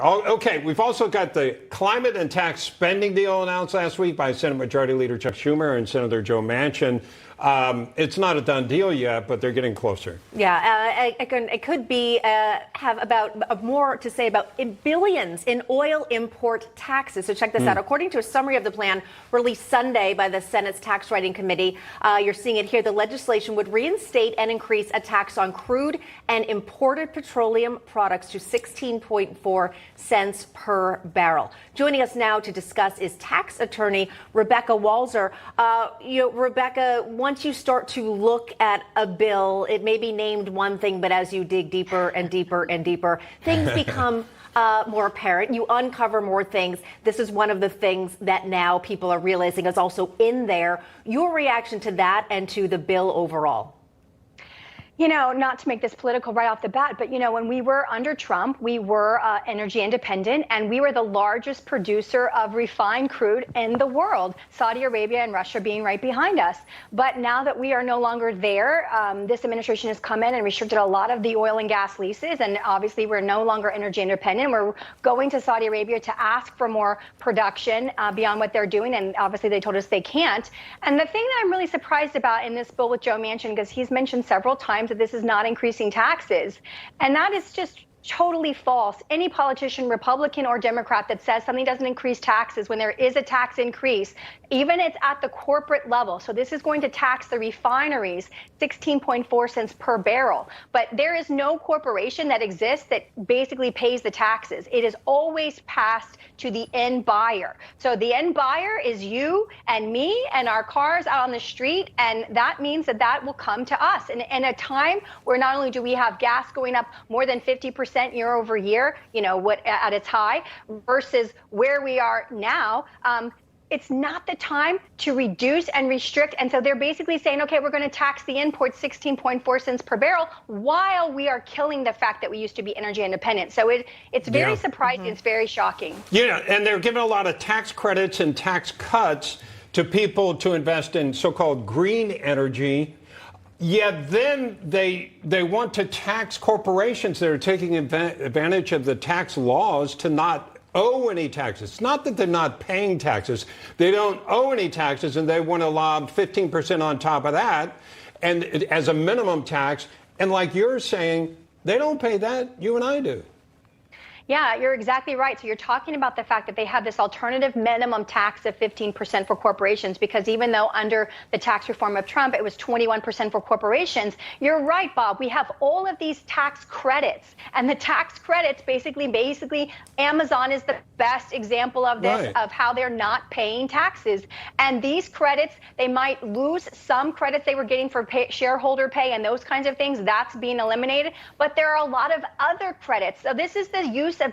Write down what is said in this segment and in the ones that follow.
Oh, okay. We've also got the climate and tax spending deal announced last week by Senate Majority Leader Chuck Schumer and Senator Joe Manchin. It's not a done deal yet, but they're getting closer. Yeah, it could be have about more to say about billions in oil import taxes. So check this out. According to a summary of the plan released Sunday by the Senate's Tax Writing Committee, you're seeing it here. The legislation would reinstate and increase a tax on crude and imported petroleum products to 16.4 cents per barrel. Joining us now to discuss is tax attorney Rebecca Walser. Rebecca, once you start to look at a bill, it may be named one thing, but as you dig deeper and deeper and deeper, things become more apparent. You uncover more things. This is one of the things that now people are realizing is also in there. Your reaction to that and to the bill overall? You know, not to make this political right off the bat, but, you know, when we were under Trump, we were energy independent, and we were the largest producer of refined crude in the world, Saudi Arabia and Russia being right behind us. But now that we are no longer there, this administration has come in and restricted a lot of the oil and gas leases, and obviously we're no longer energy independent. We're going to Saudi Arabia to ask for more production beyond what they're doing, and obviously they told us they can't. And the thing that I'm really surprised about in this bill with Joe Manchin, because he's mentioned several times that this is not increasing taxes, and that is just totally false. Any politician, Republican or Democrat, that says something doesn't increase taxes when there is a tax increase, even it's at the corporate level. So this is going to tax the refineries 16.4 cents per barrel. But there is no corporation that exists that basically pays the taxes. It is always passed to the end buyer. So the end buyer is you and me and our cars out on the street, and that means that that will come to us. And in a time where not only do we have gas going up more than 50% year over year, you know, what at its high, versus where we are now, it's not the time to reduce and restrict. And so they're basically saying, okay, we're going to tax the imports 16.4 cents per barrel while we are killing the fact that we used to be energy independent. So it's very surprising. It's very shocking. Yeah, and they're giving a lot of tax credits and tax cuts to people to invest in so-called green energy. Yet then they want to tax corporations that are taking advantage of the tax laws to not owe any taxes. It's not that they're not paying taxes. They don't owe any taxes, and they want to lob 15% on top of that and as a minimum tax. And like you're saying, they don't pay that. You and I do. Yeah, you're exactly right. So you're talking about the fact that they have this alternative minimum tax of 15% for corporations, because even though under the tax reform of Trump, it was 21% for corporations. You're right, Bob. We have all of these tax credits, and the tax credits basically Amazon is the best example of this, of how they're not paying taxes. And these credits, they might lose some credits they were getting for shareholder pay and those kinds of things. That's being eliminated. But there are a lot of other credits. So this is the use of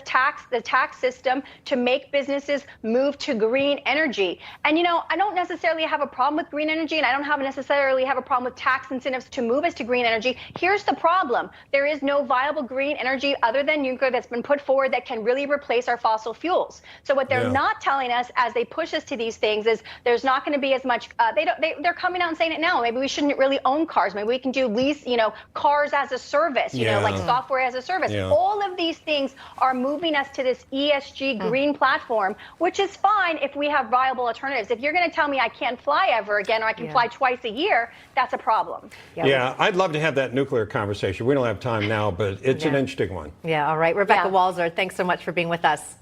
the tax system to make businesses move to green energy. And, you know, I don't necessarily have a problem with green energy, and I don't necessarily have a problem with tax incentives to move us to green energy. Here's the problem. There is no viable green energy other than nuclear that's been put forward that can really replace our fossil fuels. So what they're not telling us as they push us to these things is there's not going to be as much. They're coming out and saying it now. Maybe we shouldn't really own cars. Maybe we can do lease, you know, cars as a service, you know, like software as a service. All of these things are moving us to this ESG green platform, which is fine if we have viable alternatives. If you're going to tell me I can't fly ever again, or I can fly twice a year, that's a problem. Yeah, I'd love to have that nuclear conversation. We don't have time now, but it's an interesting one. Yeah, all right. Rebecca Walser, thanks so much for being with us.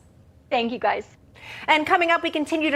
Thank you, guys. And coming up, we continue to